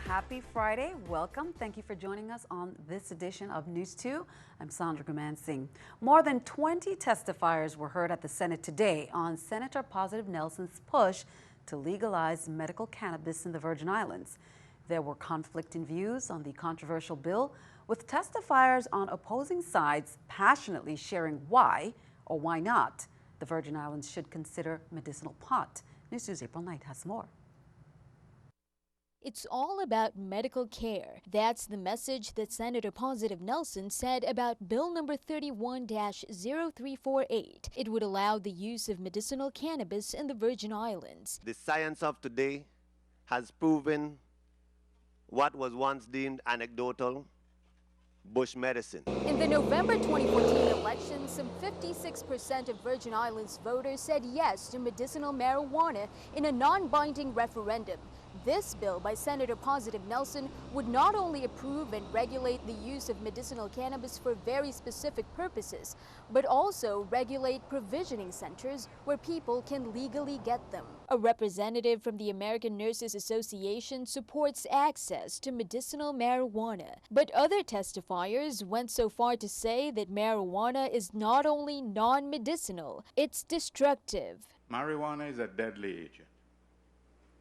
Happy Friday. Welcome. Thank you for joining us on this edition of News 2. I'm Sandra Gumansing. More than 20 testifiers were heard at the Senate today on Senator Positive Nelson's push to legalize medical cannabis in the Virgin Islands. There were conflicting views on the controversial bill, with testifiers on opposing sides passionately sharing why or why not the Virgin Islands should consider medicinal pot. News 2's April Knight has more. It's all about medical care. That's the message that Senator Positive Nelson said about Bill number 31-0348. It would allow the use of medicinal cannabis in the Virgin Islands. The science of today has proven what was once deemed anecdotal, bush medicine. In the November 2014 election, some 56% of Virgin Islands voters said yes to medicinal marijuana in a non-binding referendum. This bill by Senator Positive Nelson would not only approve and regulate the use of medicinal cannabis for very specific purposes, but also regulate provisioning centers where people can legally get them. A representative from the American Nurses Association supports access to medicinal marijuana, but other testifiers went so far to say that marijuana is not only non-medicinal, it's destructive. Marijuana is a deadly agent.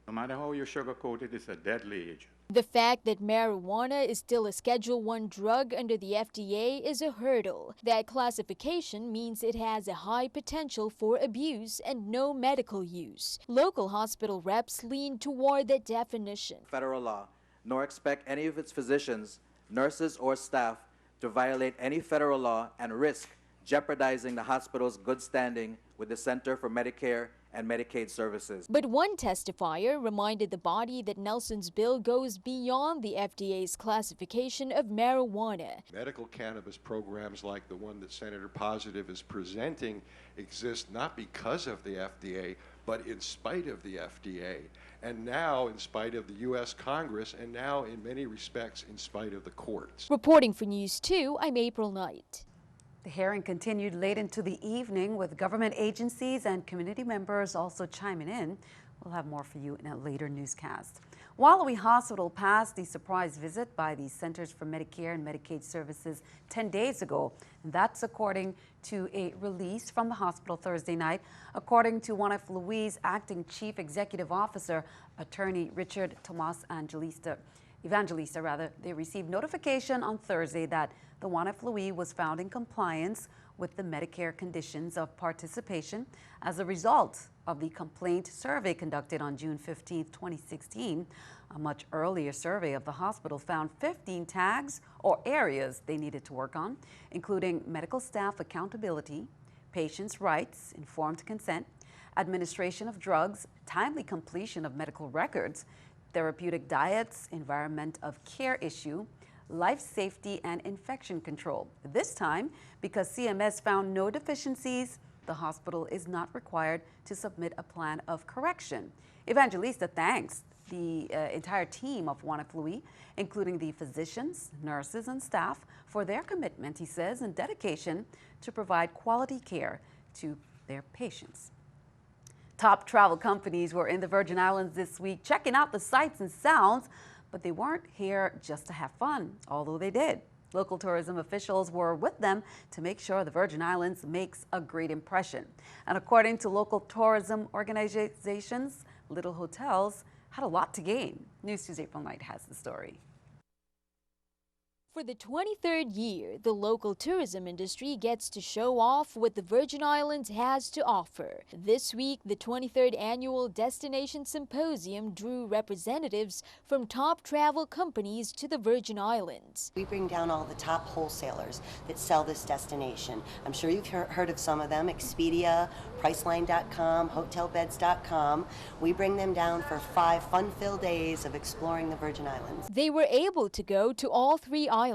No matter how you sugarcoat it, it's a deadly agent. The fact that marijuana is still a Schedule I drug under the FDA is a hurdle. That classification means it has a high potential for abuse and no medical use. Local hospital reps lean toward that definition. Federal law, nor expect any of its physicians, nurses, or staff to violate any federal law and risk jeopardizing the hospital's good standing with the Center for Medicare and Medicaid Services. But one testifier reminded the body that Nelson's bill goes beyond the FDA's classification of marijuana. Medical cannabis programs like the one that Senator Positive is presenting exist not because of the FDA, but in spite of the FDA, and now in spite of the U.S. Congress, and now in many respects in spite of the courts. Reporting for News 2, I'm April Knight. The hearing continued late into the evening with government agencies and community members also chiming in. We'll have more for you in a later newscast. Wallaby Hospital passed the surprise visit by the Centers for Medicare and Medicaid Services 10 days ago. And that's according to a release from the hospital Thursday night. According to one of Louis' acting chief executive officer, attorney Richard Tomas Evangelista, they received notification on Thursday that the Wanef Louis was found in compliance with the Medicare conditions of participation as a result of the complaint survey conducted on June 15, 2016. A much earlier survey of the hospital found 15 tags or areas they needed to work on, including medical staff accountability, patients' rights, informed consent, administration of drugs, timely completion of medical records, therapeutic diets, environment of care issue, life safety, and infection control. This time, because CMS found no deficiencies, the hospital is not required to submit a plan of correction. Evangelista thanks the entire team of Wanef Louis, including the physicians, nurses, and staff, for their commitment, he says, and dedication to provide quality care to their patients. Top travel companies were in the Virgin Islands this week checking out the sights and sounds, but they weren't here just to have fun, although they did. Local tourism officials were with them to make sure the Virgin Islands makes a great impression. And according to local tourism organizations, little hotels had a lot to gain. News 2's April Knight has the story. For the 23rd year, the local tourism industry gets to show off what the Virgin Islands has to offer. This week, the 23rd Annual Destination Symposium drew representatives from top travel companies to the Virgin Islands. We bring down all the top wholesalers that sell this destination. I'm sure you've heard of some of them: Expedia, Priceline.com, HotelBeds.com. We bring them down for 5 fun-filled days of exploring the Virgin Islands. They were able to go to all 3 islands,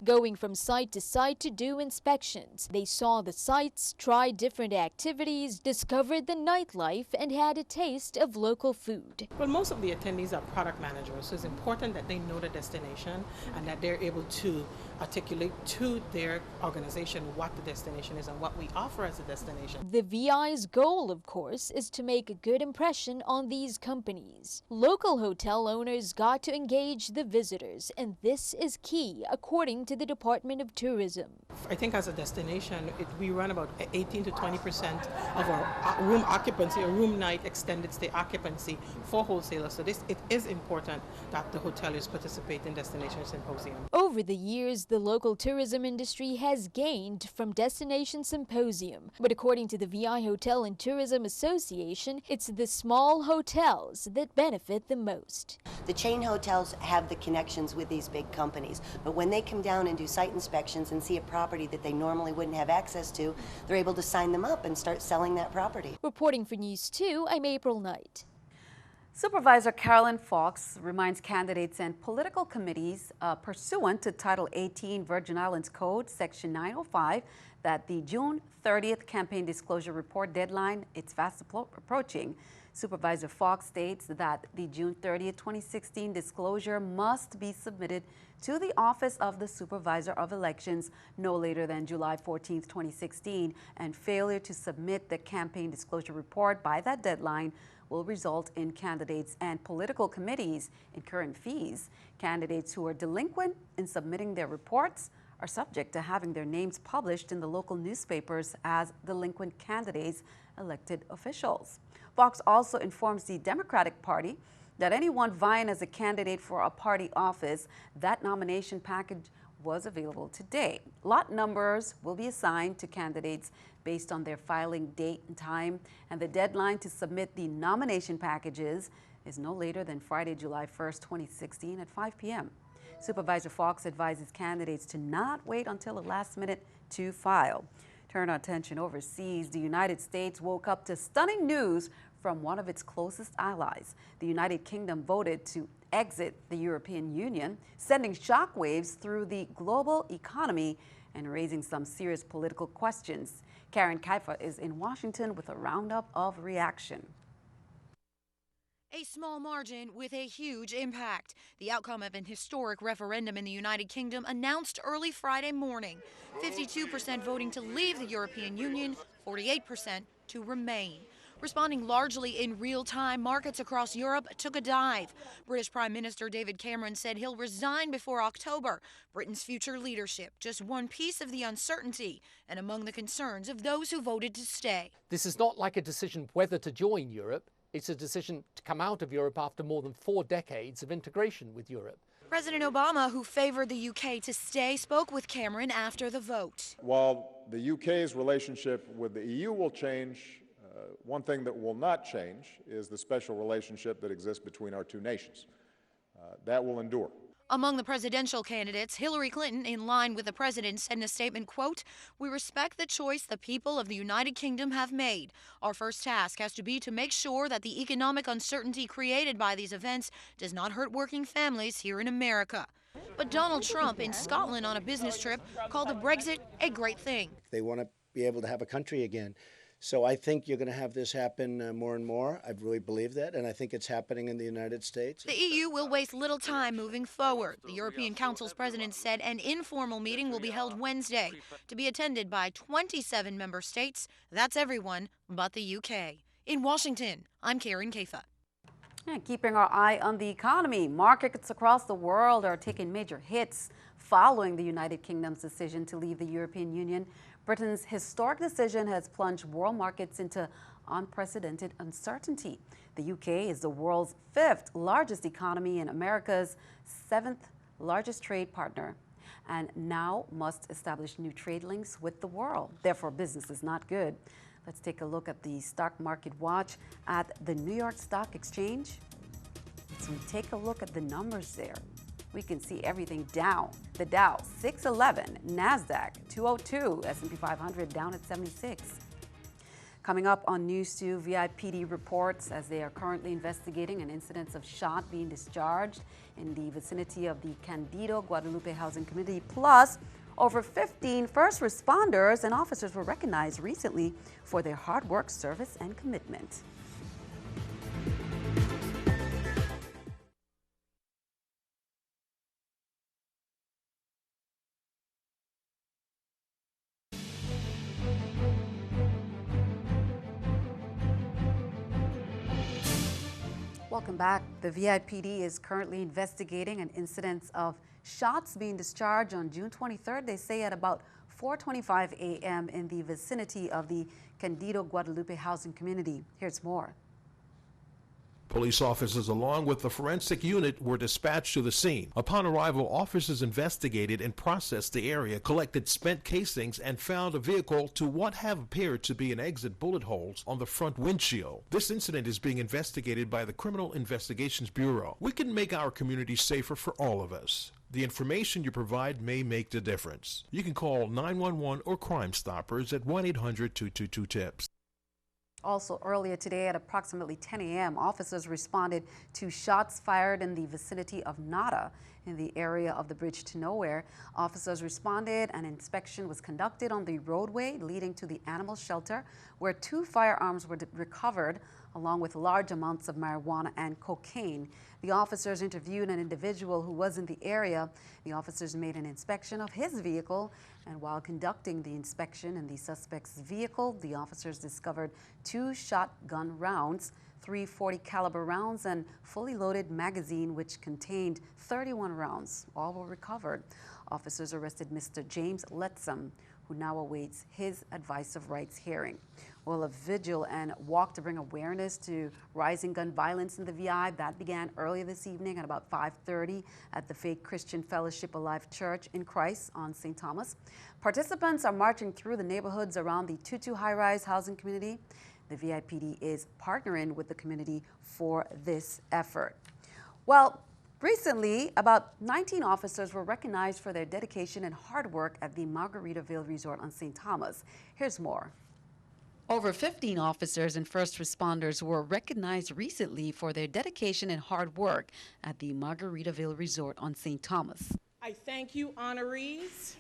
going from site to site to do inspections. They saw the sights, tried different activities, discovered the nightlife, and had a taste of local food. Well, most of the attendees are product managers, so it's important that they know the destination and that they're able to articulate to their organization what the destination is and what we offer as a destination. The VIP USVI's goal, of course, is to make a good impression on these companies. Local hotel owners got to engage the visitors, and this is key, according to the Department of Tourism. I think as a destination, we run about 18 to 20% of our room occupancy, or room night extended stay occupancy for wholesalers. So it is important that the hoteliers participate in Destination Symposium. Over the years, the local tourism industry has gained from Destination Symposium. But according to the VI Hotel and Tourism Association, it's the small hotels that benefit the most. The chain hotels have the connections with these big companies, but when they come down and do site inspections and see a property that they normally wouldn't have access to, they're able to sign them up and start selling that property. Reporting for News 2, I'm April Knight. Supervisor Carolyn Fox reminds candidates and political committees pursuant to Title 18 Virgin Islands Code, Section 905, that the June 30th campaign disclosure report deadline is fast approaching. Supervisor Fox states that the June 30th, 2016 disclosure must be submitted to the Office of the Supervisor of Elections no later than July 14th, 2016, and failure to submit the campaign disclosure report by that deadline will result in candidates and political committees incurring fees. Candidates who are delinquent in submitting their reports are subject to having their names published in the local newspapers as delinquent candidates, elected officials. Fox also informs the Democratic Party that anyone vying as a candidate for a party office, that nomination package was available today. Lot numbers will be assigned to candidates based on their filing date and time, and the deadline to submit the nomination packages is no later than Friday, July 1st, 2016 at 5 p.m. Supervisor Fox advises candidates to not wait until the last minute to file. Turn our attention overseas. The United States woke up to stunning news from one of its closest allies. The United Kingdom voted to exit the European Union, sending shockwaves through the global economy and raising some serious political questions. Karen Kaifa is in Washington with a roundup of reaction. A small margin with a huge impact. The outcome of an historic referendum in the United Kingdom announced early Friday morning. 52% voting to leave the European Union, 48% to remain. Responding largely in real time, markets across Europe took a dive. British Prime Minister David Cameron said he'll resign before October. Britain's future leadership, just one piece of the uncertainty and among the concerns of those who voted to stay. This is not like a decision whether to join Europe. It's a decision to come out of Europe after more than 4 decades of integration with Europe. President Obama, who favored the UK to stay, spoke with Cameron after the vote. While the UK's relationship with the EU will change, one thing that will not change is the special relationship that exists between our two nations. That will endure. Among the presidential candidates, Hillary Clinton, in line with the president, said in a statement, quote, "We respect the choice the people of the United Kingdom have made. Our first task has to be to make sure that the economic uncertainty created by these events does not hurt working families here in America." But Donald Trump, in Scotland on a business trip, called the Brexit a great thing. They want to be able to have a country again. So I think you're going to have this happen more and more. I really believe that, and I think it's happening in the United States. The EU will waste little time moving forward. The European Council's president said an informal meeting will be held Wednesday to be attended by 27 member states. That's everyone but the UK. In Washington, I'm Karen Kaifa. And keeping our eye on the economy, markets across the world are taking major hits following the United Kingdom's decision to leave the European Union. Britain's historic decision has plunged world markets into unprecedented uncertainty. The UK is the world's 5th largest economy and America's 7th largest trade partner, and now must establish new trade links with the world. Therefore, business is not good. Let's take a look at the stock market watch at the New York Stock Exchange. So we take a look at the numbers there. We can see everything down. The Dow, 611, NASDAQ, 202, S&P 500 down at 76. Coming up on News 2, VIPD reports as they are currently investigating an incident of shot being discharged in the vicinity of the Candido Guadalupe Housing Community. Plus, over 15 first responders and officers were recognized recently for their hard work, service, and commitment. Welcome back. The VIPD is currently investigating an incident of shots being discharged on June 23rd, they say at about 4:25 a.m. in the vicinity of the Candido Guadalupe housing community. Here's more. Police officers along with the forensic unit were dispatched to the scene. Upon arrival, officers investigated and processed the area, collected spent casings, and found a vehicle to what have appeared to be an exit bullet holes on the front windshield. This incident is being investigated by the Criminal Investigations Bureau. We can make our community safer for all of us. The information you provide may make the difference. You can call 911 or Crime Stoppers at 1-800-222-TIPS. Also earlier today at approximately 10 a.m., officers responded to shots fired in the vicinity of Nada in the area of the Bridge to Nowhere. Officers responded, an inspection was conducted on the roadway leading to the animal shelter where 2 firearms were recovered along with large amounts of marijuana and cocaine. The officers interviewed an individual who was in the area. The officers made an inspection of his vehicle, and while conducting the inspection in the suspect's vehicle, the officers discovered 2 shotgun rounds, 3 .40 caliber rounds, and fully loaded magazine which contained 31 rounds. All were recovered. Officers arrested Mr. James Letsom, who now awaits his advice of rights hearing. Well, a vigil and walk to bring awareness to rising gun violence in the VI, that began earlier this evening at about 5:30 at the Faith Christian Fellowship Alive Church in Christ on St. Thomas. Participants are marching through the neighborhoods around the 22 high-rise housing community. The VIPD is partnering with the community for this effort. Well, recently, about 19 officers were recognized for their dedication and hard work at the Margaritaville Resort on St. Thomas. Here's more. Over 15 officers and first responders were recognized recently for their dedication and hard work at the Margaritaville Resort on St. Thomas. I thank you, honorees,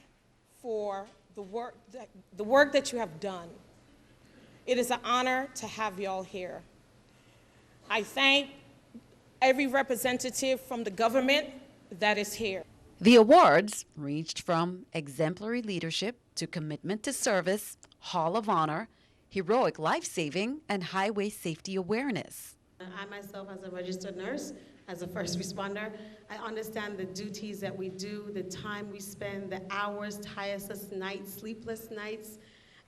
for the work that you have done. It is an honor to have y'all here. I thank every representative from the government that is here. The awards ranged from exemplary leadership to commitment to service, Hall of Honor, heroic life-saving, and highway safety awareness. I myself, as a registered nurse, as a first responder, I understand the duties that we do, the time we spend, the hours, tireless nights, sleepless nights,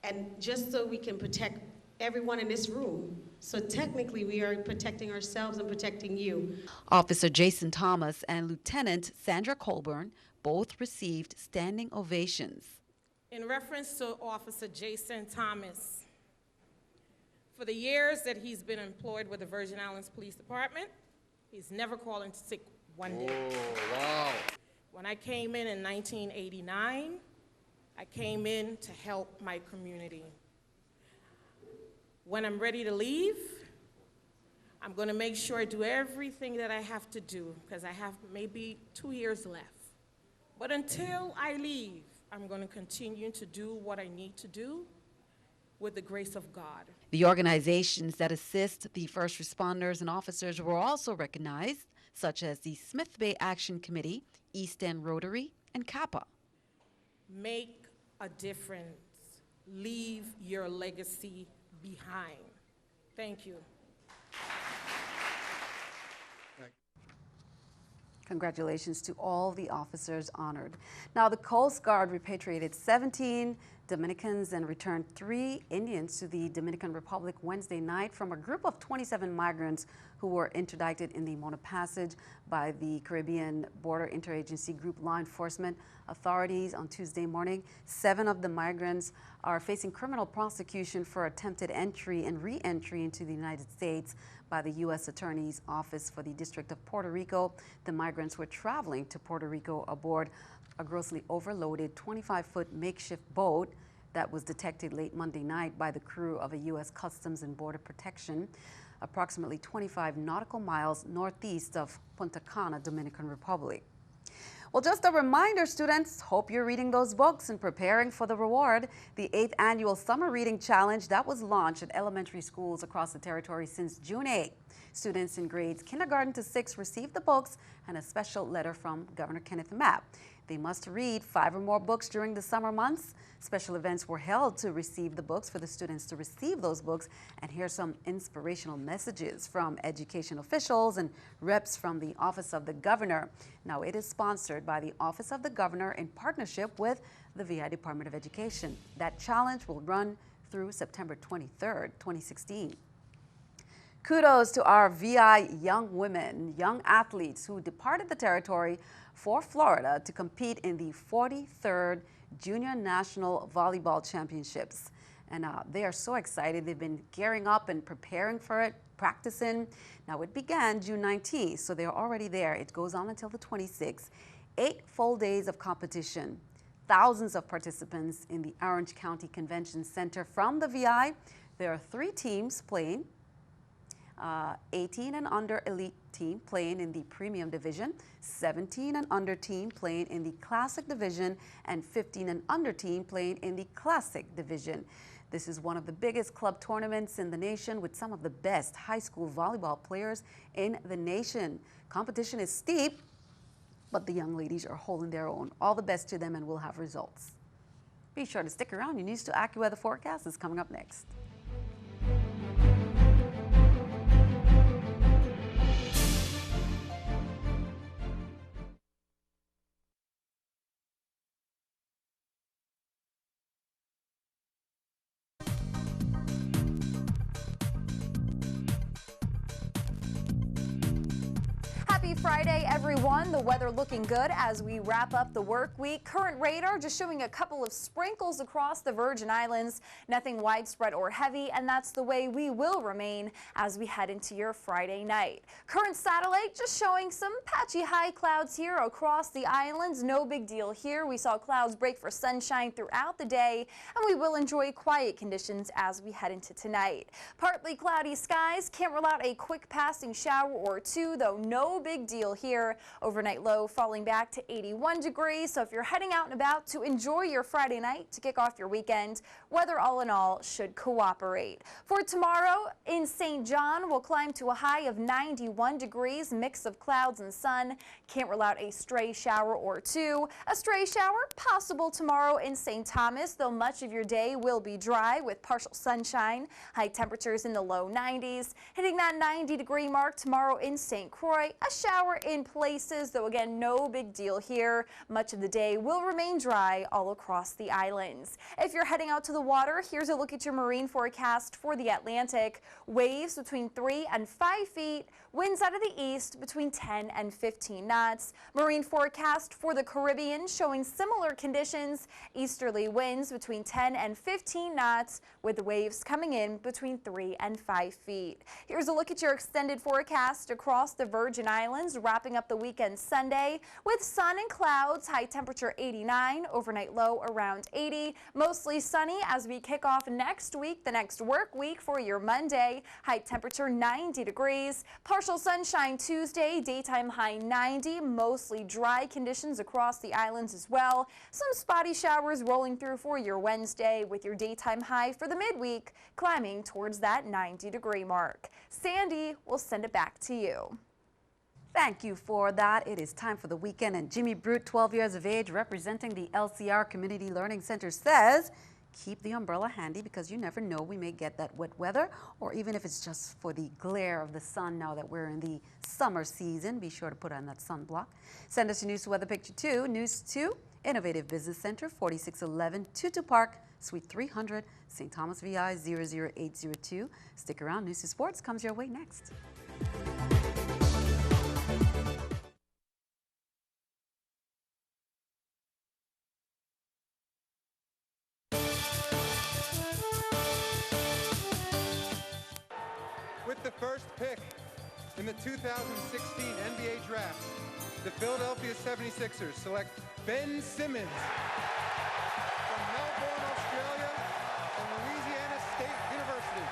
and just so we can protect everyone in this room. So technically, we are protecting ourselves and protecting you. Officer Jason Thomas and Lieutenant Sandra Colburn both received standing ovations. In reference to Officer Jason Thomas, for the years that he's been employed with the Virgin Islands Police Department, he's never called in sick one day. Oh, wow. When I came in 1989, I came in to help my community. When I'm ready to leave, I'm going to make sure I do everything that I have to do, because I have maybe 2 years left. But until I leave, I'm going to continue to do what I need to do with the grace of God. The organizations that assist the first responders and officers were also recognized, such as the Smith Bay Action Committee, East End Rotary, and Kappa. Make a difference. Leave your legacy behind. Thank you. Congratulations to all the officers honored. Now, the Coast Guard repatriated 17 Dominicans and returned 3 Indians to the Dominican Republic Wednesday night from a group of 27 migrants who were interdicted in the Mona Passage by the Caribbean Border Interagency Group Law Enforcement authorities on Tuesday morning. 7 of the migrants are facing criminal prosecution for attempted entry and re-entry into the United States by the U.S. Attorney's Office for the District of Puerto Rico. The migrants were traveling to Puerto Rico aboard a grossly overloaded 25-foot makeshift boat that was detected late Monday night by the crew of a U.S. Customs and Border Protection, approximately 25 nautical miles northeast of Punta Cana, Dominican Republic. Well, just a reminder, students, hope you're reading those books and preparing for the reward. The 8th annual Summer Reading Challenge that was launched at elementary schools across the territory since June 8. Students in grades kindergarten to 6 received the books and a special letter from Governor Kenneth Mapp. They must read 5 or more books during the summer months. Special events were held to receive the books, for the students to receive those books and hear some inspirational messages from education officials and reps from the Office of the Governor. Now, it is sponsored by the Office of the Governor in partnership with the VI Department of Education. That challenge will run through September 23rd, 2016. Kudos to our VI young women, young athletes who departed the territory for Florida to compete in the 43rd Junior National Volleyball Championships. And they are so excited. They've been gearing up and preparing for it, practicing. Now, it began June 19th, so they're already there. It goes on until the 26th. 8 full days of competition. Thousands of participants in the Orange County Convention Center from the VI. There are 3 teams playing. 18 and under elite team playing in the premium division, 17 and under team playing in the classic division, and 15 and under team playing in the classic division. This is one of the biggest club tournaments in the nation with some of the best high school volleyball players in the nation. Competition is steep, but the young ladies are holding their own. All the best to them, and we'll have results. Be sure to stick around. Your News 2 AccuWeather forecast is coming up next. Happy Friday, everyone. The weather looking good as we wrap up the work week. Current radar just showing a couple of sprinkles across the Virgin Islands. Nothing widespread or heavy, and that's the way we will remain as we head into your Friday night. Current satellite just showing some patchy high clouds here across the islands. No big deal here. We saw clouds break for sunshine throughout the day, and we will enjoy quiet conditions as we head into tonight. Partly cloudy skies. Can't rule out a quick passing shower or two, though no big deal here. Overnight low falling back to 81 degrees. So if you're heading out and about to enjoy your Friday night to kick off your weekend, weather all in all should cooperate. For tomorrow in St. John, we'll climb to a high of 91 degrees, mix of clouds and sun. Can't rule out a stray shower or two. A stray shower possible tomorrow in St. Thomas, though much of your day will be dry with partial sunshine. High temperatures in the low 90s. Hitting that 90-degree mark tomorrow in St. Croix. A shower in places, though again, no big deal here. Much of the day will remain dry all across the islands. If you're heading out to the water, here's a look at your marine forecast for the Atlantic. Waves between 3 and 5 feet. Winds out of the east between 10 and 15 knots. Marine forecast for the Caribbean showing similar conditions. Easterly winds between 10 and 15 knots with the waves coming in between 3 and 5 feet. Here's a look at your extended forecast across the Virgin Islands, wrapping up the weekend Sunday with sun and clouds. High temperature 89, overnight low around 80. Mostly sunny as we kick off next week, the next work week for your Monday. High temperature 90 degrees. Partial sunshine Tuesday, daytime high 90. Mostly dry conditions across the islands as well. Some spotty showers rolling through for your Wednesday with your daytime high for the midweek climbing towards that 90-degree mark. Sandy, we'll send it back to you. Thank you for that. It is time for the weekend, and Jimmy Brute, 12 years of age, representing the LCR Community Learning Center, says keep the umbrella handy because you never know, we may get that wet weather, or even if it's just for the glare of the sun now that we're in the summer season, be sure to put on that sunblock. Send us your News 2 weather picture too. News 2, Innovative Business Center, 4611 Tutu Park, Suite 300, St. Thomas VI 00802. Stick around. News 2 Sports comes your way next. With the first pick in the 2016 NBA Draft, the Philadelphia 76ers select Ben Simmons from Melbourne, Australia, and Louisiana State University.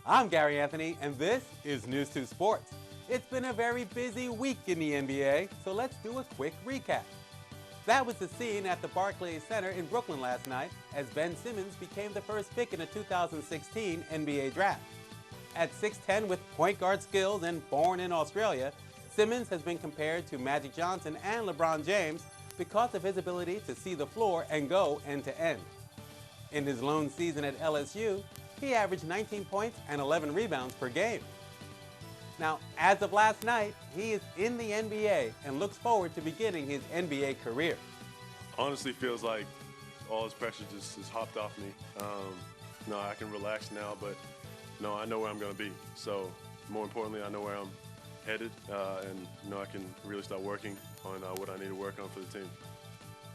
I'm Gary Anthony, and this is News 2 Sports. It's been a very busy week in the NBA, so let's do a quick recap. That was the scene at the Barclays Center in Brooklyn last night as Ben Simmons became the first pick in the 2016 NBA Draft. At 6'10" with point guard skills and born in Australia, Simmons has been compared to Magic Johnson and LeBron James because of his ability to see the floor and go end to end. In his lone season at LSU, he averaged 19 points and 11 rebounds per game. Now, as of last night, he is in the NBA and looks forward to beginning his NBA career. Honestly, feels like all this pressure just hopped off me. No, I can relax now, but no, I know where I'm going to be. So, more importantly, I know where I'm headed, and I can really start working on what I need to work on for the team.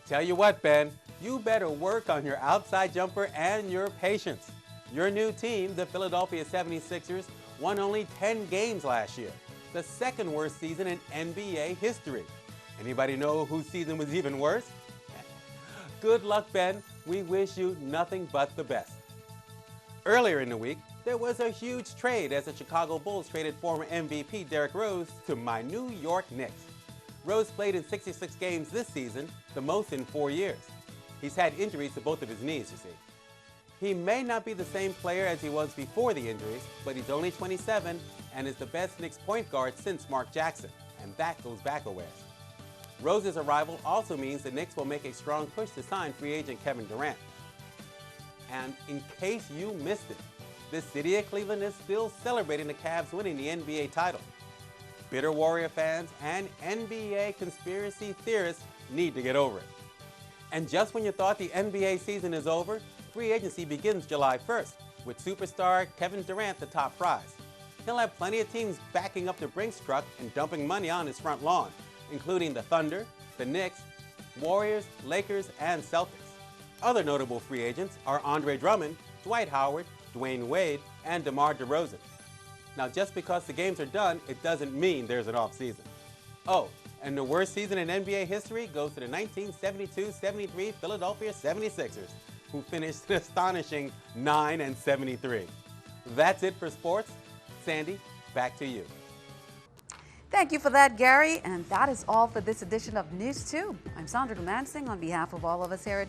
Tell you what, Ben, you better work on your outside jumper and your patience. Your new team, the Philadelphia 76ers, won only 10 games last year, the second worst season in NBA history. Anybody know whose season was even worse? Good luck, Ben. We wish you nothing but the best. Earlier in the week, there was a huge trade as the Chicago Bulls traded former MVP Derrick Rose to my New York Knicks. Rose played in 66 games this season, the most in 4 years. He's had injuries to both of his knees, you see. He may not be the same player as he was before the injuries, but he's only 27 and is the best Knicks point guard since Mark Jackson, and that goes back a ways. Rose's arrival also means the Knicks will make a strong push to sign free agent Kevin Durant. And in case you missed it, the city of Cleveland is still celebrating the Cavs winning the NBA title. Bitter Warrior fans and NBA conspiracy theorists need to get over it. And just when you thought the NBA season is over, free agency begins July 1st, with superstar Kevin Durant the top prize. He'll have plenty of teams backing up the Brinks truck and dumping money on his front lawn, including the Thunder, the Knicks, Warriors, Lakers, and Celtics. Other notable free agents are Andre Drummond, Dwight Howard, Dwayne Wade, and DeMar DeRozan. Now, just because the games are done, it doesn't mean there's an off-season. Oh, and the worst season in NBA history goes to the 1972-73 Philadelphia 76ers, who finished an astonishing 9-73. That's it for sports. Sandy, back to you. Thank you for that, Gary. And that is all for this edition of News 2. I'm Sandra Dumansing on behalf of all of us here at News.